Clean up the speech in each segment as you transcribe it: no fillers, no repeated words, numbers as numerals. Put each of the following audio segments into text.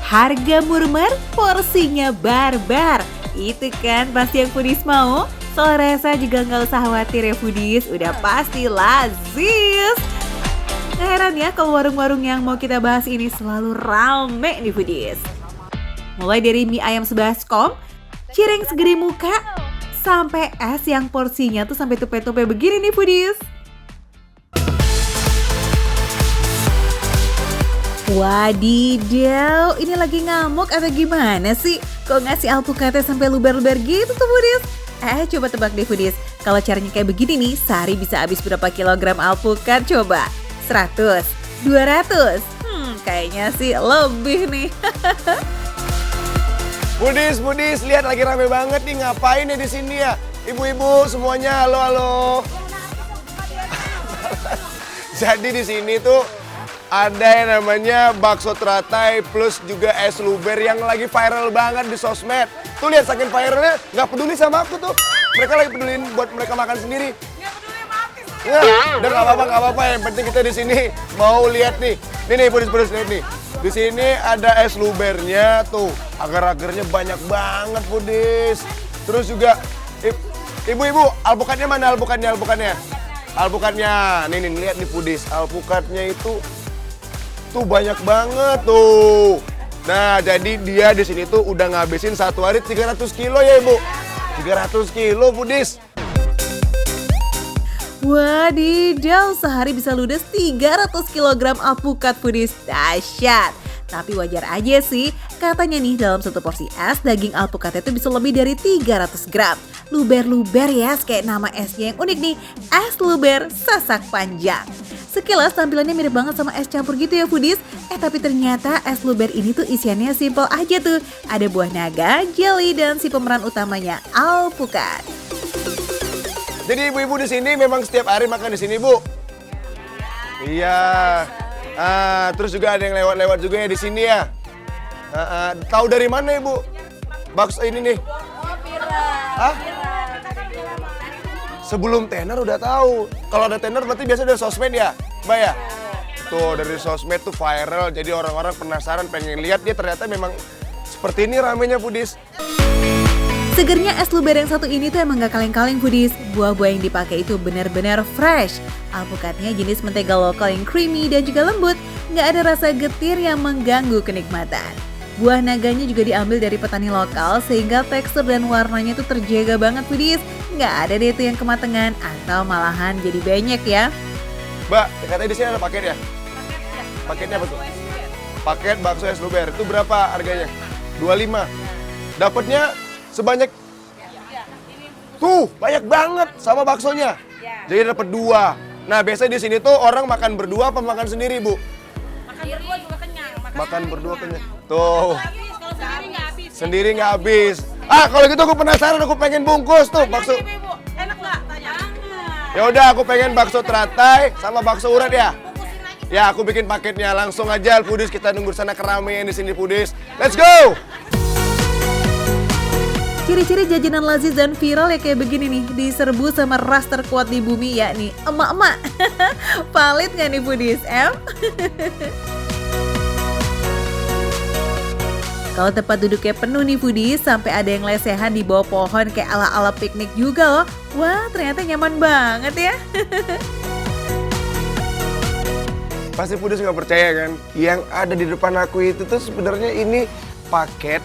Harga murmer, porsinya barbar. Itu kan pasti yang foodies mau. Soal rasa juga nggak usah khawatir ya foodies, udah pasti lazis. Gak heran ya kalau warung-warung yang mau kita bahas ini selalu rame nih foodies. Mulai dari mie ayam sebaskom, cireng segeri muka, sampai es yang porsinya tuh sampai tupe-tupe begini nih foodies. Wadidaw, ini lagi ngamuk atau gimana sih? Kok ngasih alpukatnya sampai luber-luber gitu tuh foodies? Coba tebak deh foodies, kalau caranya kayak begini nih, sehari bisa habis berapa kilogram alpukat coba? 100? 200? Kayaknya sih lebih nih. Budis, lihat lagi rame banget nih, ngapain ya di sini ya? Ibu-ibu semuanya, halo. Jadi di sini tuh ada yang namanya bakso teratai plus juga es luber yang lagi viral banget di sosmed. Tuh lihat saking viralnya, nggak peduli sama aku tuh. Mereka lagi peduliin buat mereka makan sendiri. Ya, udah nggak apa-apa. Yang penting kita di sini mau lihat nih. Nih, Budis lihat nih. Di sini ada es lubernya tuh, agar-agarnya banyak banget Budis. Terus juga, ibu-ibu, alpukatnya mana alpukatnya? Alpukatnya, nih lihat nih Budis, alpukatnya itu tuh banyak banget tuh. Nah, jadi dia di sini tuh udah ngabisin satu hari 300 kilo ya Ibu. 300 kilo Budis. Wadidaw, sehari bisa ludes 300 kg alpukat foodies. Dahsyat. Tapi wajar aja sih, katanya nih dalam satu porsi es, daging alpukat itu bisa lebih dari 300 gram. Luber-luber ya, kayak nama esnya yang unik nih, es luber sasak panjang. Sekilas tampilannya mirip banget sama es campur gitu ya foodies. Tapi ternyata es luber ini tuh isiannya simple aja tuh. Ada buah naga, jelly, dan si pemeran utamanya, alpukat. Jadi ibu-ibu di sini memang setiap hari makan di sini, Bu? Iya. Terus juga ada yang lewat-lewat juga ya di sini ya. Tahu dari mana Ibu? Bakso ini nih. Hah? Sebelum tenar udah tahu. Kalau ada tenar berarti biasa dari sosmed ya, Mbak ya? Tuh dari sosmed tuh viral, jadi orang-orang penasaran pengen lihat dia ternyata memang seperti ini ramenya Budis. Segernya es luber yang satu ini tuh emang gak kaleng-kaleng foodies. Buah-buah yang dipakai itu benar-benar fresh. Alpukatnya jenis mentega lokal yang creamy dan juga lembut. Gak ada rasa getir yang mengganggu kenikmatan. Buah naganya juga diambil dari petani lokal sehingga tekstur dan warnanya tuh terjaga banget foodies. Gak ada deh tuh yang kematangan atau malahan jadi banyak ya. Mbak, katanya di sini ada paket ya? Paketnya apa tuh? Paket bakso es luber. Itu berapa harganya? 25. Dapatnya sebanyak tuh banyak banget sama baksonya. Jadi dapat 2. Nah biasanya di sini tuh orang makan berdua apa makan sendiri Bu? Makan berdua juga kenyang. Makan berdua kenyang. Tuh. Sendiri nggak habis. Kalau gitu aku penasaran, aku pengen bungkus tuh bakso. Enak nggak? Tanya. Ya udah, aku pengen bakso teratai sama bakso urat ya. Ya aku bikin paketnya langsung aja Foodies, kita nunggu sana keramaian di sini Foodies. Let's go. Ciri-ciri jajanan lazis dan viral ya kayak begini nih, diserbu sama ras terkuat di bumi yakni emak-emak. Valid nggak nih foodies, Kalau tempat duduknya penuh nih foodies, sampai ada yang lesehan di bawah pohon kayak ala-ala piknik juga loh. Wah, ternyata nyaman banget ya. Pasti Foodies nggak percaya kan? Yang ada di depan aku itu tuh sebenarnya ini paket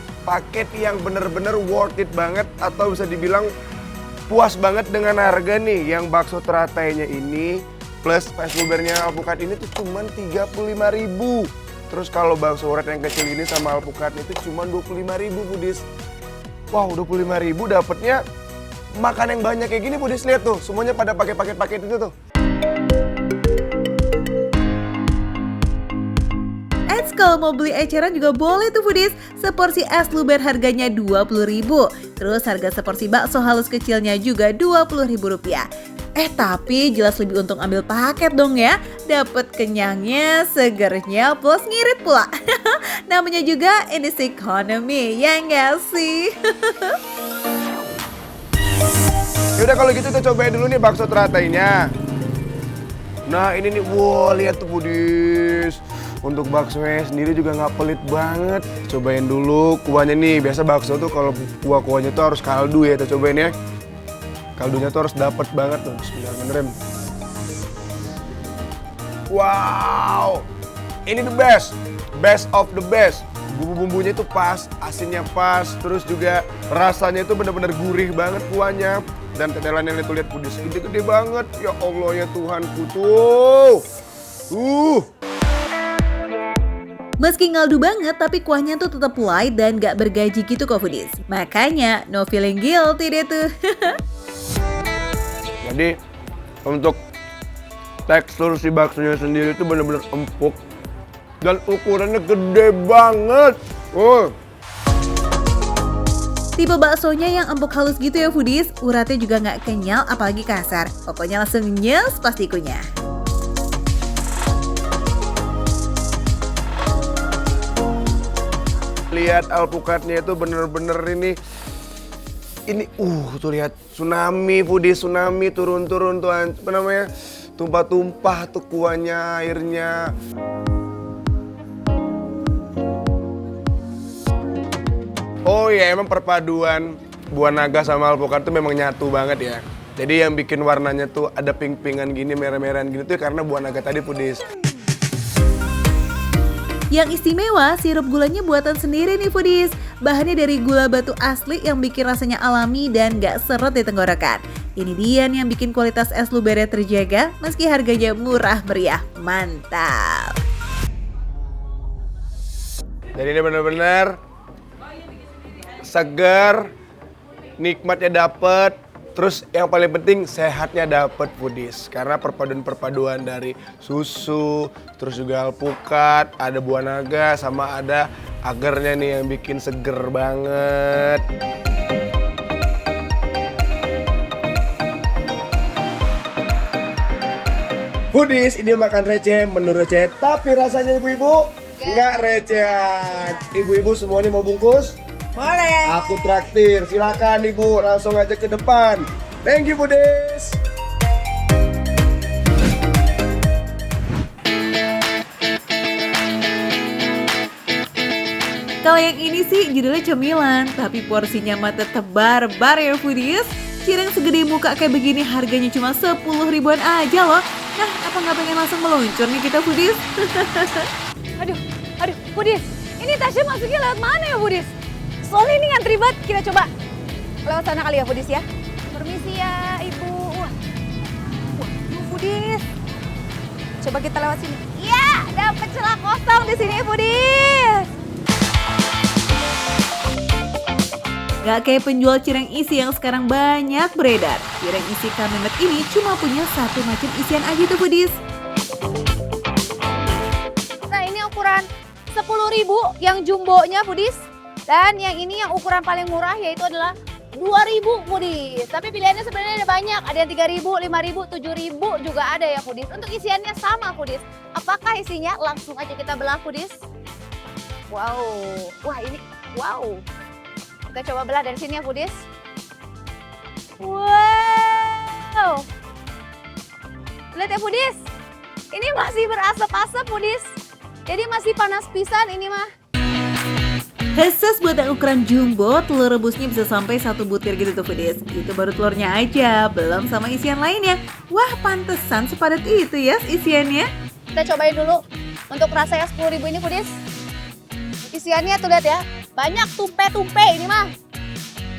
yang bener-bener worth it banget atau bisa dibilang puas banget dengan harga nih. Yang bakso teratainya ini plus es lubernya alpukat ini tuh cuman 35.000. Terus kalau bakso urat yang kecil ini sama alpukatnya itu cuman 25.000 Foodies. Wow, 25.000 dapetnya makan yang banyak kayak gini Foodies. Lihat tuh, semuanya pada pakai paket itu tuh. Kalau mau beli eceran juga boleh tuh foodies. Seporsi es luber harganya 20.000. Terus harga seporsi bakso halus kecilnya juga Rp20.000. Tapi jelas lebih untung ambil paket dong ya. Dapat kenyangnya, segernya, plus ngirit pula. Namanya juga in this economy, ya nggak sih? Yaudah kalau gitu kita cobain dulu nih bakso teratainya. Nah ini nih, wow lihat tuh Foodies. Untuk baksonya sendiri juga nggak pelit banget. Cobain dulu kuahnya nih. Biasa bakso tuh kalau kuahnya tuh harus kaldu ya. Kita cobain ya. Kaldunya tuh harus dapet banget tuh. Bismillahirrahmanirrahim. Wow, ini the best of the best. Bumbu-bumbunya itu pas, asinnya pas, terus juga rasanya itu benar-benar gurih banget kuahnya. Dan tetelannya itu lihat Pudis, gede-gede banget. Ya Allah ya Tuhanku tuh. Meski ngaldu banget, tapi kuahnya tuh tetap light dan gak bergaji gitu kok Foodies. Makanya no feeling guilty deh tuh. Jadi untuk tekstur si baksonya sendiri itu benar-benar empuk dan ukurannya gede banget. Tipe baksonya yang empuk halus gitu ya Foodies, uratnya juga nggak kenyal apalagi kasar. Pokoknya langsung nyes pasti kunyah. Lihat alpukatnya itu bener-bener ini tuh lihat tsunami Foodies, tsunami turun-turun tuh apa namanya, tumpah-tumpah tuh kuahnya, airnya. Oh ya, emang perpaduan buah naga sama alpukat tuh memang nyatu banget ya. Jadi yang bikin warnanya tuh ada pink-pinkan gini, merah-merahan gini tuh karena buah naga tadi Foodies. Yang istimewa, sirup gulanya buatan sendiri nih Foodies. Bahannya dari gula batu asli yang bikin rasanya alami dan gak seret di tenggorokan. Ini dia nih yang bikin kualitas es lubernya terjaga meski harganya murah meriah. Mantap! Jadi ini bener-bener segar, nikmatnya dapet. Terus yang paling penting sehatnya dapet Foodies. Karena perpaduan dari susu, terus juga alpukat, ada buah naga, sama ada agarnya nih yang bikin seger banget. Foodies, ini makan receh, menu receh, tapi rasanya ibu-ibu nggak receh. Ibu-ibu semuanya mau bungkus? Boleh. Aku traktir, silakan ibu, langsung aja ke depan. Thank you Foodies. Kalau yang ini sih judulnya cemilan, tapi porsinya mah tetap barbar ya Foodies. Cireng segede muka kayak begini harganya cuma 10 ribuan aja loh. Nah, apa nggak pengen langsung meluncur nih kita Foodies? Aduh, Foodies. Ini Tasya masuknya lewat mana ya Foodies? Soalnya ini ngantri banget, kita coba lewat sana kali ya Foodies ya. Permisi ya Ibu. Wah, Foodies. Coba kita lewat sini. Iya, dapet celah kosong di sini Foodies. Gak kayak penjual cireng isi yang sekarang banyak beredar. Cireng isi Kamemet ini cuma punya satu macam isian aja tuh Foodies. Nah ini ukuran 10.000 yang jumbonya Foodies. Dan yang ini yang ukuran paling murah yaitu adalah 2.000 Foodies. Tapi pilihannya sebenarnya ada banyak. Ada yang 3.000, 5.000, 7.000 juga ada ya Foodies. Untuk isiannya sama Foodies. Apakah isinya? Langsung aja kita belah Foodies. Wow. Wah ini, wow. Kita coba belah dari sini ya Foodies. Wow. Lihat ya Foodies. Ini masih berasap-asap Foodies. Jadi masih panas pisan ini mah. Khusus buat yang ukuran jumbo, telur rebusnya bisa sampai 1 butir gitu tuh Foodies. Itu baru telurnya aja, belum sama isian lainnya. Wah pantesan sepadat itu ya isiannya. Kita cobain dulu untuk rasa yang 10.000 ini Foodies. Isiannya tuh lihat ya, banyak tumpe-tumpe ini mah.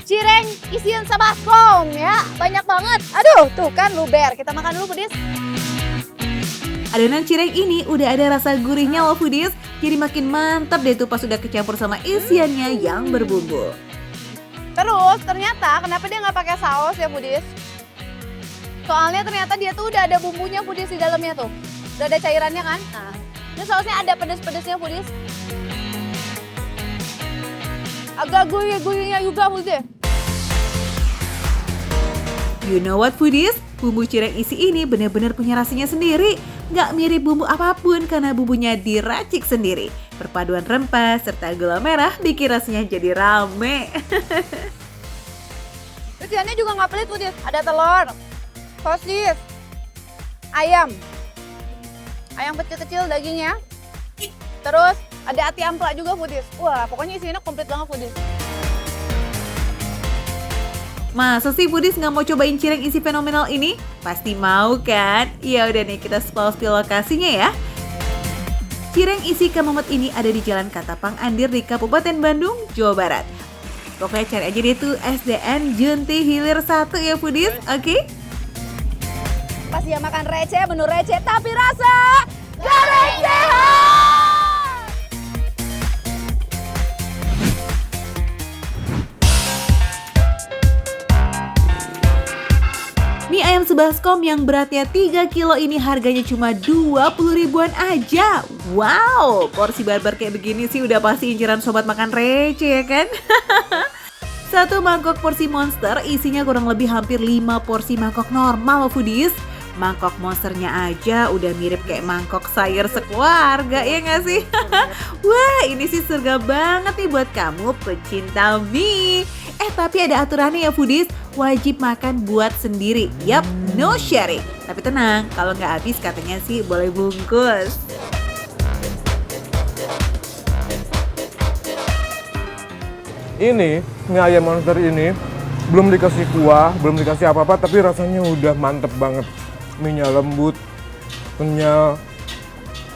Cireng isian sabaskom ya, banyak banget. Aduh, tuh kan luber. Kita makan dulu Foodies. Adonan cireng ini udah ada rasa gurihnya loh Foodies. Jadi makin mantap deh tuh pas udah kecampur sama isiannya yang berbumbu. Terus ternyata kenapa dia nggak pakai saus ya Foodies? Soalnya ternyata dia tuh udah ada bumbunya Foodies di dalamnya tuh. Udah ada cairannya kan? Nah, ini sausnya ada pedes-pedesnya Foodies. Agak gurih-gurihnya juga Foodies. You know what Foodies? Bumbu cireng isi ini benar-benar punya rasanya sendiri. Nggak mirip bumbu apapun karena bumbunya diracik sendiri. Perpaduan rempah serta gula merah bikin rasanya jadi rame. Isiannya juga nggak pelit Foodies. Ada telur, sosis, ayam kecil-kecil dagingnya. Terus ada ati ampla juga foodies. Wah, pokoknya isinya komplit banget foodies. Masa sih foodies nggak mau cobain cireng isi fenomenal ini? Pasti mau kan? Ya udah nih, kita spill lokasinya ya. Cireng isi Kamamet ini ada di Jalan Katapang Andir di Kabupaten Bandung, Jawa Barat. Pokoknya cari aja deh tuh SDN Junti Hilir 1 ya foodies, oke? Pas dia makan receh, menu receh tapi rasa gak recehan. Mie ayam sebaskom yang beratnya 3 kilo ini harganya cuma 20 ribuan aja. Wow, porsi barbar kayak begini sih udah pasti inceran sobat makan receh ya kan? Satu mangkok porsi monster isinya kurang lebih hampir 5 porsi mangkok normal foodies. Mangkok monsternya aja udah mirip kayak mangkok sayur sekeluarga, ya nggak sih? Wah, ini sih surga banget nih buat kamu pecinta mie. Tapi ada aturannya ya foodies, wajib makan buat sendiri. Yap, no sharing. Tapi tenang, kalau nggak habis katanya sih boleh bungkus. Ini mie ayam monster ini belum dikasih kuah, belum dikasih apa-apa, tapi rasanya udah mantep banget. Mie-nya lembut, kenyal,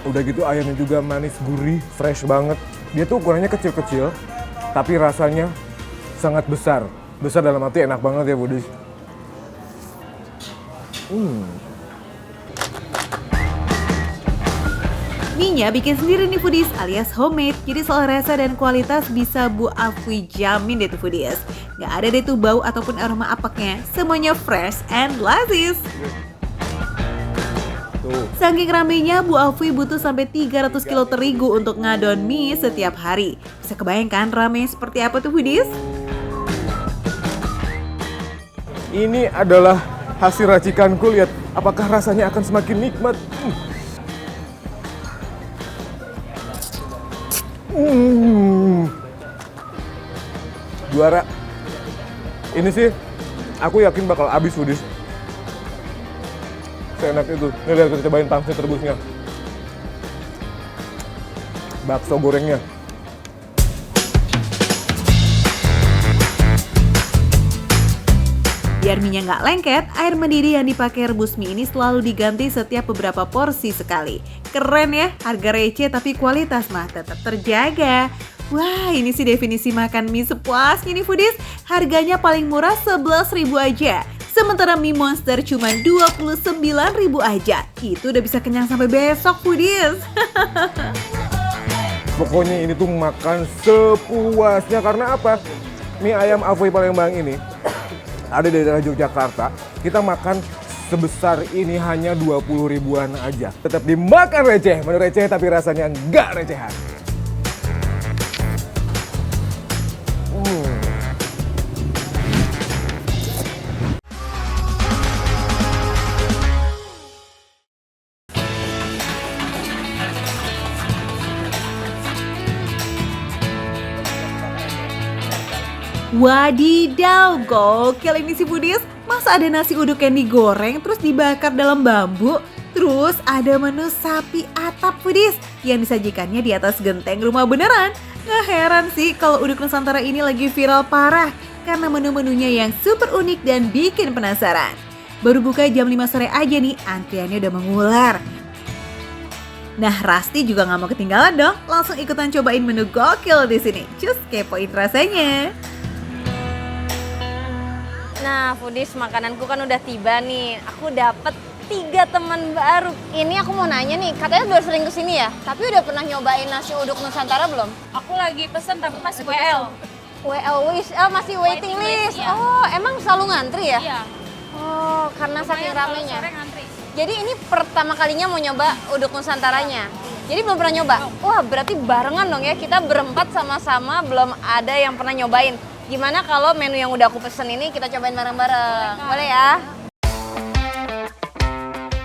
udah gitu ayamnya juga manis, gurih, fresh banget. Dia tuh ukurannya kecil-kecil, tapi rasanya sangat besar. Besar dalam arti enak banget ya foodies. Mie-nya bikin sendiri nih foodies alias homemade. Jadi soal rasa dan kualitas bisa Bu Afwi jamin deh tuh foodies. Gak ada deh tuh bau ataupun aroma apeknya. Semuanya fresh and lazis. Saking ramenya, Bu Afwi butuh sampai 300 kilo terigu untuk ngadon mie setiap hari. Bisa kebayangkan ramenya seperti apa tuh foodies? Ini adalah hasil racikanku, lihat apakah rasanya akan semakin nikmat. Juara. Ini sih aku yakin bakal habis foodies. Seenak itu. Nih lihat, kita cobain pangsit rebusnya. Bakso gorengnya. Biar mie-nya nggak lengket, air mendidih yang dipakai rebus mie ini selalu diganti setiap beberapa porsi sekali. Keren ya, harga receh tapi kualitas mah tetap terjaga. Wah, ini sih definisi makan mie sepuasnya nih foodies. Harganya paling murah 11.000 aja. Sementara mie monster cuma 29.000 aja. Itu udah bisa kenyang sampai besok foodies. Pokoknya ini tuh makan sepuasnya, karena apa? Mie ayam Afwi Palembang ini ada di daerah Yogyakarta. Kita makan sebesar ini hanya 20 ribuan aja. Tetap dimakan receh, menu receh tapi rasanya nggak recehan. Wadidaw, gokil ini sih foodies. Masa ada nasi uduk yang digoreng terus dibakar dalam bambu? Terus ada menu sapi atap foodies yang disajikannya di atas genteng rumah beneran. Nggak heran sih kalau uduk Nusantara ini lagi viral parah karena menu-menunya yang super unik dan bikin penasaran. Baru buka jam 5 sore aja nih, antriannya udah mengular. Nah, Rasti juga nggak mau ketinggalan dong. Langsung ikutan cobain menu gokil di sini. Cus, kepoin rasanya. Nah, foodies, makananku kan udah tiba nih. Aku dapet 3 teman baru. Ini aku mau nanya nih, katanya udah sering kesini ya? Tapi udah pernah nyobain nasi uduk Nusantara belum? Aku lagi pesen tapi masih WL. WL wish, masih waiting list. Iya. Oh, emang selalu ngantri ya? Iya. Oh, karena saking Lumayan kalau ramenya. sore ngantri. Jadi ini pertama kalinya mau nyoba uduk Nusantaranya. Jadi belum pernah nyoba. Wah, berarti barengan dong ya. Kita berempat sama-sama belum ada yang pernah nyobain. Gimana kalau menu yang udah aku pesen ini kita cobain bareng-bareng? Boleh ya?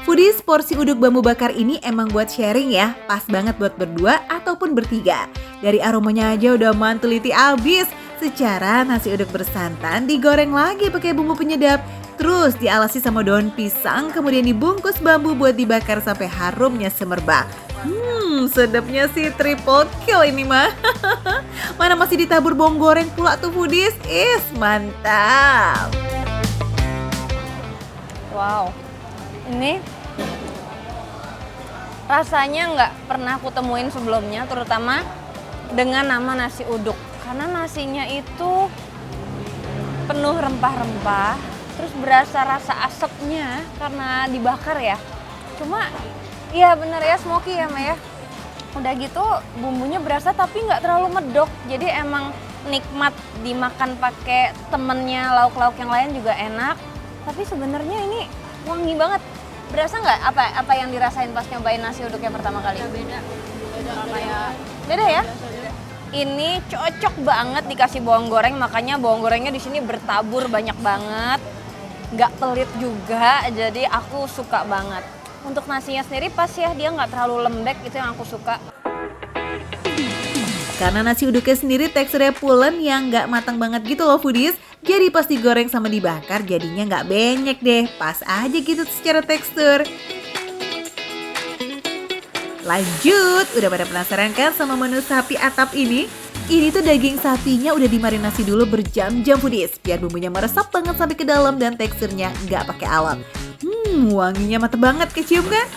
Foodies, porsi uduk bambu bakar ini emang buat sharing ya. Pas banget buat berdua ataupun bertiga. Dari aromanya aja udah mantuliti abis. Secara nasi uduk bersantan digoreng lagi pakai bumbu penyedap. Terus dialasi sama daun pisang, kemudian dibungkus bambu buat dibakar sampai harumnya semerbak. Sedapnya sih triple kill ini mah. Mana masih ditabur bawang goreng pula tuh foodies. Mantap. Wow, ini rasanya nggak pernah aku temuin sebelumnya, terutama dengan nama nasi uduk. Karena nasinya itu penuh rempah-rempah, terus berasa rasa asapnya karena dibakar ya. Cuma, iya bener ya, smoky ya Maya. Udah gitu bumbunya berasa tapi nggak terlalu medok, jadi emang nikmat dimakan pakai temennya lauk-lauk yang lain juga enak. Tapi sebenarnya ini wangi banget. Berasa nggak apa yang dirasain pas nyobain nasi uduk yang pertama kali? Beda ya? Ini cocok banget dikasih bawang goreng, makanya bawang gorengnya di sini bertabur banyak banget. Nggak pelit juga, jadi aku suka banget. Untuk nasinya sendiri pas ya, dia nggak terlalu lembek, itu yang aku suka. Karena nasi uduknya sendiri teksturnya pulen yang nggak matang banget gitu loh foodies. Jadi pas digoreng sama dibakar jadinya nggak benyek deh, pas aja gitu secara tekstur. Lanjut, udah pada penasaran kan sama menu sapi atap ini? Ini tuh daging sapinya udah dimarinasi dulu berjam-jam foodies, biar bumbunya meresap banget sampai ke dalam dan teksturnya nggak pakai alot. Wanginya mantep banget, kecium kan?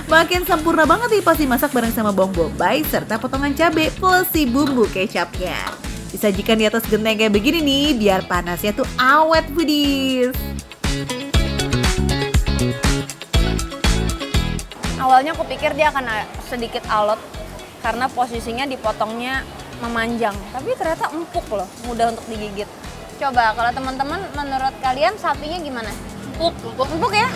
Makin sempurna banget nih pas dimasak bareng sama bawang bombay serta potongan cabai plus si bumbu kecapnya. Disajikan di atas genteng kayak begini nih, biar panasnya tuh awet foodies. Awalnya aku pikir dia akan sedikit alot karena posisinya dipotongnya memanjang, tapi ternyata empuk loh, mudah untuk digigit. Coba kalau teman-teman menurut kalian sapinya gimana? Empuk ya?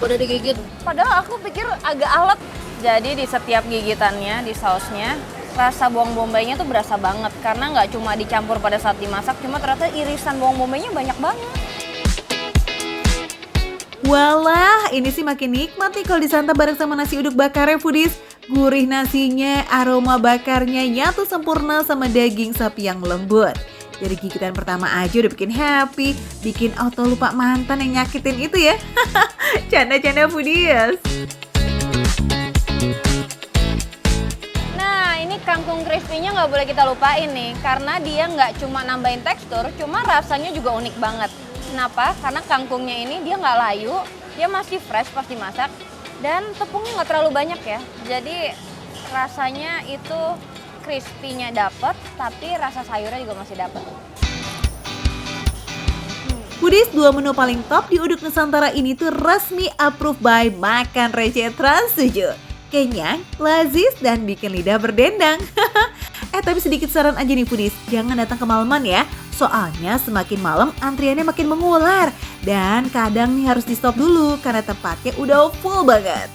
Udah digigit. Padahal aku pikir agak alot. Jadi di setiap gigitannya, di sausnya, rasa bawang bombaynya tuh berasa banget karena nggak cuma dicampur pada saat dimasak, cuma ternyata irisan bawang bombaynya banyak banget. Walah, ini sih makin nikmat nih kalau disantap bareng sama nasi uduk bakarnya foodies. Gurih nasinya, aroma bakarnya nyatu sempurna sama daging sapi yang lembut. Dari gigitan pertama aja udah bikin happy, bikin auto lupa mantan yang nyakitin itu ya. Canda-canda foodies. Nah, ini kangkung crispy-nya nggak boleh kita lupain nih, karena dia nggak cuma nambahin tekstur, cuma rasanya juga unik banget. Kenapa? Karena kangkungnya ini dia nggak layu, dia masih fresh pas dimasak, dan tepungnya nggak terlalu banyak ya. Jadi rasanya itu crispy-nya dapet, tapi rasa sayurnya juga masih dapet. Foodies, dua menu paling top di Uduk Nusantara ini tuh resmi approved by Makan Receh Trans 7. Kenyang, lazis, dan bikin lidah berdendang. Tapi sedikit saran aja nih foodies, jangan datang kemalaman ya. Soalnya semakin malam antriannya makin mengular. Dan kadang nih harus di stop dulu karena tempatnya udah full banget.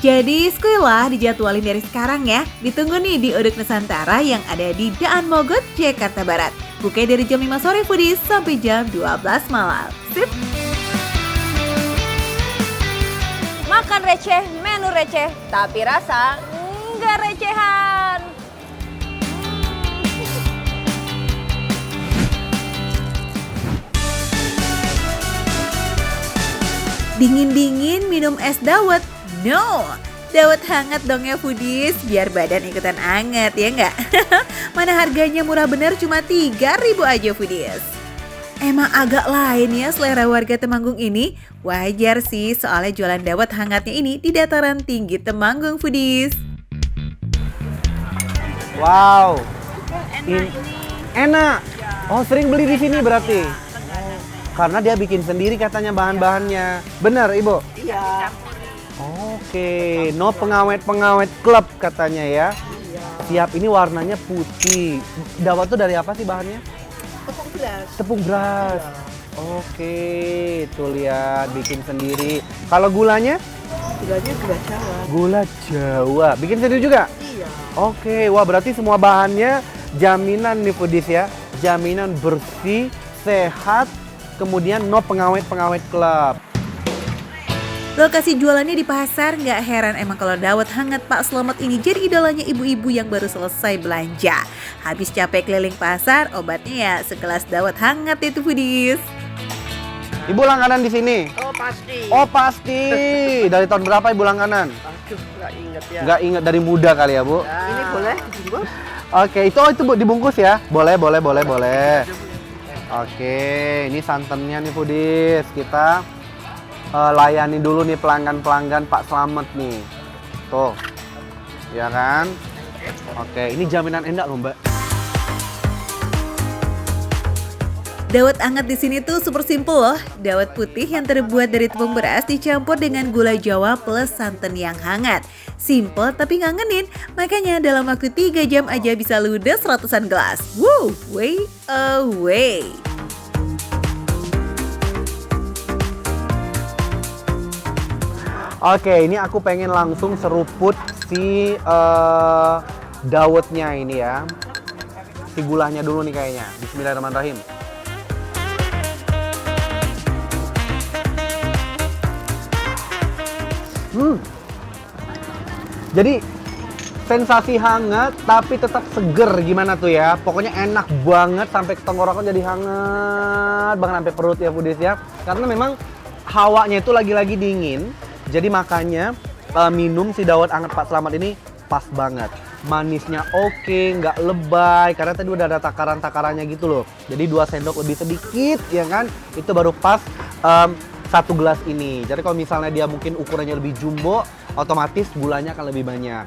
Jadi skuilah dijadwalin dari sekarang ya. Ditunggu nih di Uduk Nusantara yang ada di Daan Mogot, Jakarta Barat. Buka dari jam 5 sore foodies sampai jam 12 malam. Sip! Makan receh, menu receh, tapi rasa nggak recehan. Dingin-dingin minum es dawet? No! Dawet hangat dong ya foodies, biar badan ikutan anget ya nggak? Mana harganya murah bener cuma 3.000 aja foodies. Emang agak lain ya selera warga Temanggung ini. Wajar sih soalnya jualan dawet hangatnya ini di dataran tinggi Temanggung foodies. Wow, enak. Oh sering beli di sini berarti? Karena dia bikin sendiri katanya bahan-bahannya. Benar Ibu? Iya. Oke, no pengawet-pengawet klub katanya ya. Siap, ini warnanya putih. Dawet tuh dari apa sih bahannya? Tepung beras. Tepung beras. Oke, tuh lihat bikin sendiri. Kalau gulanya? Gulanya gula Jawa. Gula Jawa. Bikin sendiri juga? Iya. Oke, wah berarti semua bahannya jaminan nih foodies ya. Jaminan bersih, sehat, kemudian no pengawet-pengawet klub. Lokasi jualannya di pasar, nggak heran emang kalau dawet hangat Pak Slamet ini jadi idolanya ibu-ibu yang baru selesai belanja. Habis capek keliling pasar, obatnya ya segelas dawet hangat itu foodies. Ibu langganan di sini? Oh pasti. Oh pasti. Dari tahun berapa Ibu langganan? Aduh, nggak inget ya. Nggak ingat, dari muda kali ya Bu? Ini boleh dibungkus? Oke, itu Bu dibungkus ya? Boleh. Oke, ini santannya nih Foodies. Kita layani dulu nih pelanggan-pelanggan Pak Slamet nih. Tuh, ya kan? Oke, ini jaminan endak loh Mbak. Dawet anget di sini tuh super simple loh. Dawet putih yang terbuat dari tepung beras dicampur dengan gula Jawa plus santan yang hangat. Simple tapi ngangenin. Makanya dalam waktu 3 jam aja bisa ludes ratusan gelas. Wow, way away. Oke, ini aku pengen langsung seruput si dawetnya ini ya. Si gulanya dulu nih kayaknya. Bismillahirrahmanirrahim. Jadi sensasi hangat tapi tetap seger, gimana tuh ya. Pokoknya enak banget sampai ke tenggorokan, jadi hangat banget sampai perut ya Foodies ya. Karena memang hawanya itu lagi-lagi dingin. Jadi makanya minum si dawet anget Pak Slamet ini pas banget. Manisnya oke, nggak lebay, karena tadi udah ada takaran-takarannya gitu loh. Jadi 2 sendok lebih sedikit ya kan, itu baru pas 1 gelas ini. Jadi kalau misalnya dia mungkin ukurannya lebih jumbo, otomatis gulanya akan lebih banyak.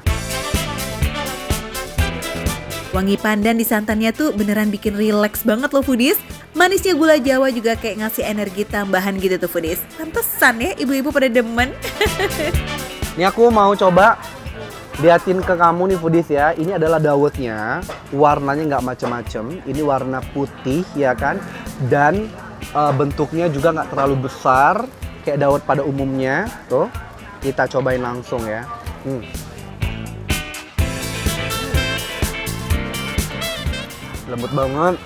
Wangi pandan di santannya tuh beneran bikin rileks banget loh Foodies. Manisnya gula Jawa juga kayak ngasih energi tambahan gitu tuh Foodies. Pantesan ya ibu-ibu pada demen. Ini aku mau coba liatin ke kamu nih Foodies ya. Ini adalah dawetnya, warnanya nggak macem-macem. Ini warna putih ya kan, dan bentuknya juga nggak terlalu besar kayak dawet pada umumnya. Tuh, kita cobain langsung ya. Lembut banget.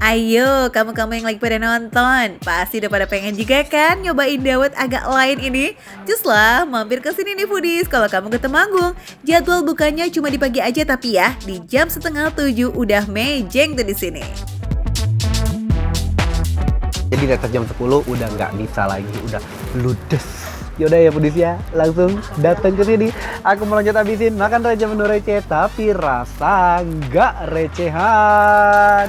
Ayo, kamu-kamu yang lagi pada nonton, pasti udah pada pengen juga kan nyobain dawet agak lain ini? Just lah, mampir ke sini nih Foodies kalau kamu ke Temanggung. Jadwal bukanya cuma di pagi aja tapi ya, di jam 6:30 udah mejeng tuh di sini. Jadi di atas jam 10 udah nggak bisa lagi, udah ludes. Yaudah ya Foodies ya, langsung datang ke sini. Aku mau lanjut habisin makan Raja Menu Receh, tapi rasa nggak recehan.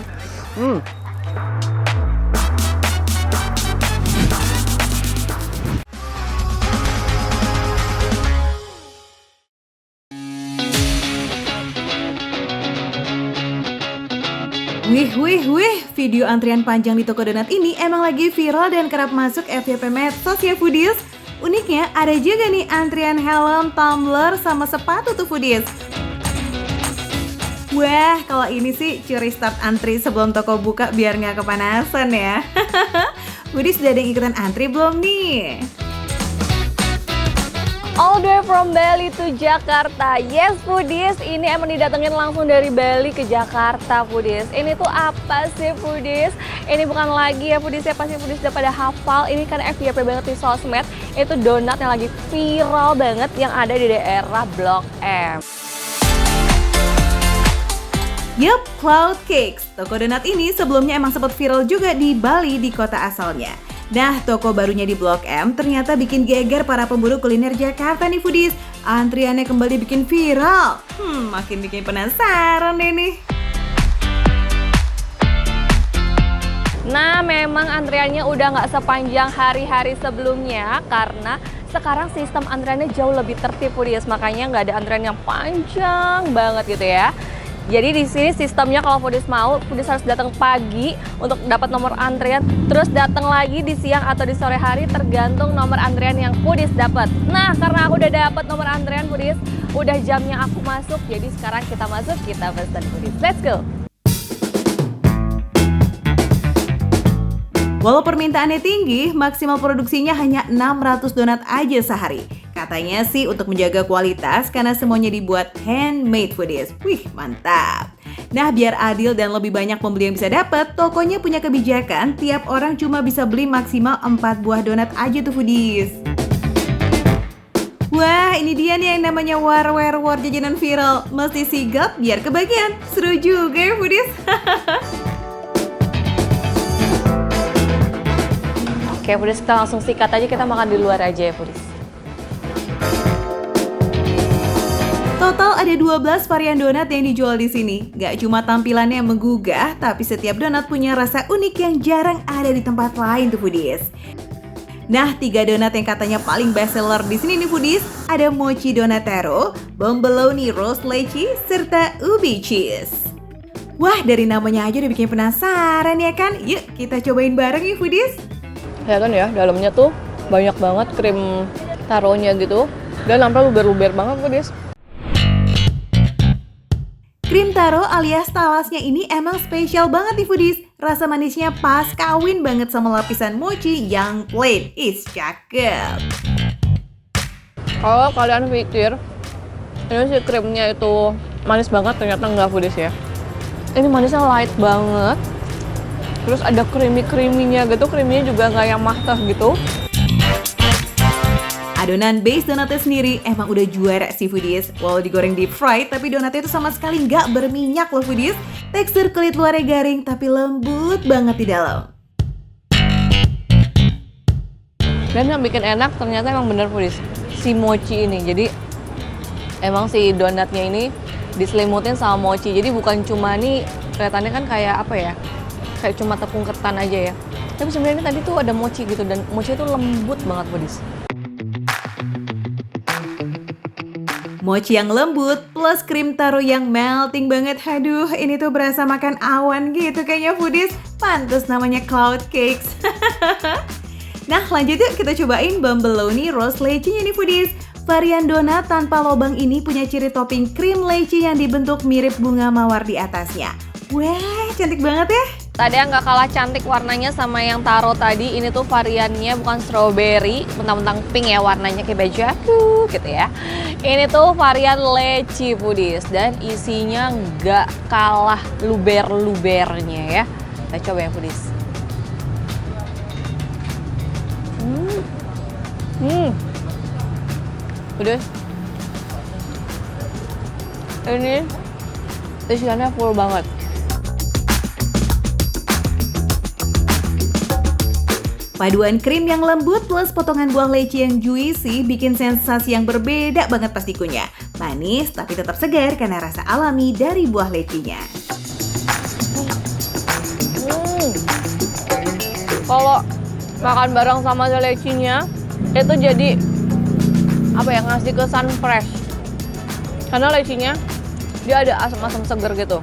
Wih, video antrian panjang di toko donat ini emang lagi viral dan kerap masuk FYP medsos ya Foodies. Uniknya ada juga nih antrian helm, tumbler, sama sepatu tuh Foodies. Wah, kalau ini sih curi start antri sebelum toko buka biar nggak kepanasan ya. Foodies udah ada yang ikutan antri belum nih? All the way from Bali to Jakarta. Yes Foodies, ini emang didatengin langsung dari Bali ke Jakarta Foodies. Ini tuh apa sih Foodies? Ini bukan lagi ya Foodies ya, pasti Foodies udah pada hafal. Ini kan FYP banget di sosmed. Itu donat yang lagi viral banget yang ada di daerah Blok M. Yup, Cloud Cakes. Toko donat ini sebelumnya emang sempat viral juga di Bali di kota asalnya. Nah, toko barunya di Blok M ternyata bikin geger para pemburu kuliner Jakarta nih Foodies. Antriannya kembali bikin viral. Makin bikin penasaran deh nih. Nah, memang antriannya udah nggak sepanjang hari-hari sebelumnya karena sekarang sistem antriannya jauh lebih tertib Foodies. Makanya nggak ada antrian yang panjang banget gitu ya. Jadi di sini sistemnya kalau Foodies mau, Foodies harus datang pagi untuk dapat nomor antrian, terus datang lagi di siang atau di sore hari tergantung nomor antrian yang Foodies dapat. Nah, karena aku udah dapat nomor antrian Foodies, udah jamnya aku masuk, jadi sekarang kita masuk, kita pesan Foodies. Let's go! Walau permintaannya tinggi, maksimal produksinya hanya 600 donat aja sehari. Katanya sih untuk menjaga kualitas karena semuanya dibuat handmade Foodies. Wih, mantap. Nah, biar adil dan lebih banyak pembeli yang bisa dapat, tokonya punya kebijakan tiap orang cuma bisa beli maksimal 4 buah donat aja tuh Foodies. Wah, ini dia nih yang namanya war jajanan viral. Mesti sigap biar kebagian. Seru juga ya foodies. Oke, foodies, kita langsung sikat aja, kita makan di luar aja ya foodies. Total ada 12 varian donat yang dijual di sini. Gak cuma tampilannya yang menggugah, tapi setiap donat punya rasa unik yang jarang ada di tempat lain tuh foodies. Nah, 3 donat yang katanya paling best seller di sini nih foodies, ada mochi donatero, bomboloni roast lychee, serta ubi cheese. Wah, dari namanya aja udah bikin penasaran ya kan? Yuk, kita cobain bareng nih foodies. Kelihatan ya, dalamnya tuh banyak banget krim taronya gitu. Dan sampai luber-luber banget foodies. Krim taro alias talasnya ini emang spesial banget nih foodies. Rasa manisnya pas kawin banget sama lapisan mochi yang plain. Cakep. Kalau kalian pikir ini si krimnya itu manis banget, ternyata enggak foodies ya. Ini manisnya light banget. Terus ada creamy-creaminya gitu, creaminya juga nggak yang matah gitu. Adonan base donatnya sendiri emang udah juara sih foodies. Walau digoreng deep fried, tapi donatnya itu sama sekali nggak berminyak loh foodies. Tekstur kulit luarnya garing tapi lembut banget di dalam. Dan yang bikin enak ternyata emang bener foodies, si mochi ini. Jadi emang si donatnya ini diselimutin sama mochi. Jadi bukan cuma nih, kelihatannya kan kayak apa ya, kayak cuma tepung ketan aja ya. Tapi sebenarnya tadi tuh ada mochi gitu, dan mochi itu lembut banget foodies. Mochi yang lembut plus krim taro yang melting banget. Aduh, ini tuh berasa makan awan gitu kayaknya foodies. Pantes namanya cloud cakes. Nah, lanjut yuk kita cobain bomboloni roast lychee-nya nih foodies. Varian donat tanpa lobang ini punya ciri topping krim lychee yang dibentuk mirip bunga mawar di atasnya. Wah, cantik banget ya. Tadi yang nggak kalah cantik warnanya sama yang taro tadi. Ini tuh variannya bukan strawberry, mentang-mentang pink ya warnanya kayak baju aku gitu ya. Ini tuh varian lychee foodies dan isinya nggak kalah luber-lubernya ya. Kita coba yang foodies. Foodies. Ini isiannya full banget. Paduan krim yang lembut plus potongan buah lychee yang juicy bikin sensasi yang berbeda banget pas dikunyah. Manis tapi tetap segar karena rasa alami dari buah lychee-nya. Kalau makan bareng sama lychee-nya itu jadi apa ya, ngasih kesan fresh. Karena lychee-nya dia ada asam-asam segar gitu.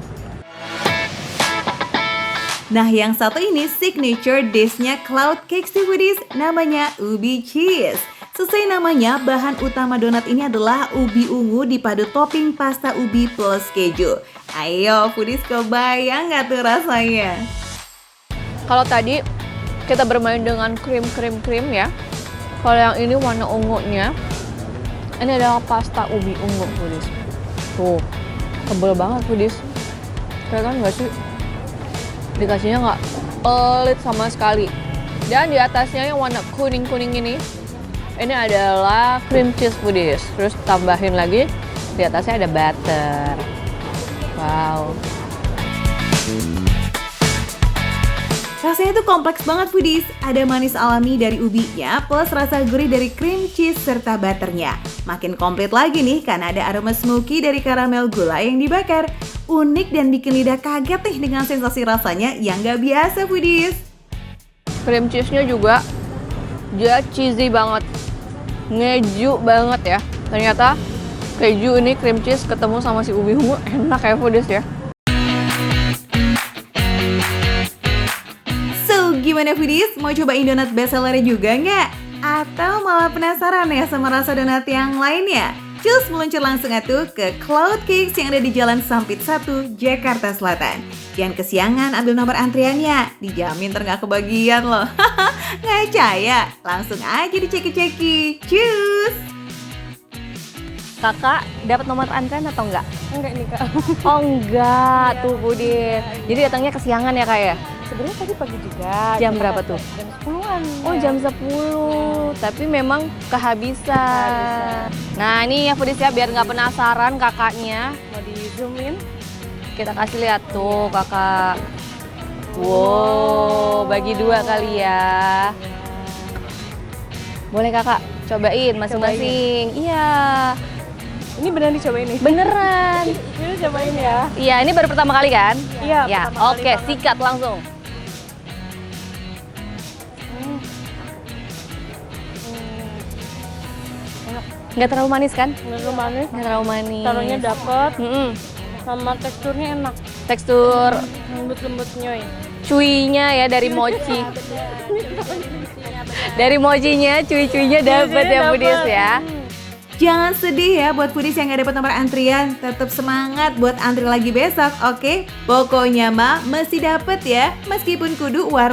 Nah, yang satu ini signature dish-nya cloud cakes nih foodies, namanya ubi cheese. Sesuai namanya, bahan utama donat ini adalah ubi ungu dipadu topping pasta ubi plus keju. Ayo foodies, kebayang nggak tuh rasanya? Kalau tadi kita bermain dengan krim ya. Kalau yang ini warna ungunya, ini adalah pasta ubi ungu foodies. Tuh, tebel banget foodies. Kelihatan nggak sih? Dikasihnya nggak pelit sama sekali. Dan di atasnya yang warna kuning-kuning ini adalah cream cheese foodies. Terus tambahin lagi, di atasnya ada butter. Wow. Rasanya tuh kompleks banget foodies. Ada manis alami dari ubinya plus rasa gurih dari cream cheese serta butternya. Makin komplit lagi nih karena ada aroma smoky dari karamel gula yang dibakar. Unik dan bikin lidah kaget nih dengan sensasi rasanya yang gak biasa foodies. Cream cheese-nya juga dia cheesy banget, ngeju banget ya. Ternyata keju ini cream cheese ketemu sama si ubi ungu enak ya foodies ya. So, gimana foodies? Mau cobain donat bestsellernya juga nggak? Atau malah penasaran ya sama rasa donat yang lainnya? Cus meluncur langsung atuh ke Cloud Cakes yang ada di Jalan Sampit 1, Jakarta Selatan. Jangan kesiangan ambil nomor antriannya, dijamin nggak kebagian loh. Nggak percaya? Langsung aja diceki-ceki. Cus! Kakak dapat nomor antrean atau enggak? Enggak nih Kak. Oh enggak, tuh Budin. Jadi datangnya kesiangan ya Kak ya? Sebenarnya tadi pagi juga. Jam berapa tuh? Jam 10-an. Oh, jam 10. Tapi memang kehabisan. Nah, ini ya foodies ya, biar nggak penasaran kakaknya. Mau di zoomin? Kita kasih lihat tuh kakak. Wow, bagi 2 kali ya. Boleh kakak, cobain masing-masing. Iya, Ini beneran dicobain nih? beneran. Ini cobain ya. Iya, ini baru pertama kali kan? Iya, Ya, pertama kali oke, banget. sikat langsung. Nggak terlalu manis kan? Nggak terlalu manis. Nggak terlalu manis. Taruhnya dapet, Mm-mm. sama teksturnya enak. Tekstur Lembut-lembut nyoy. cuinya ya dari mochi. Dari mochinya, cuy-cuinya dapet ya foodies ya. Jangan sedih ya buat foodies yang gak dapat nomor antrian. Tetap semangat buat antri lagi besok, oke? Pokoknya mah mesti dapet ya, meskipun kudu war.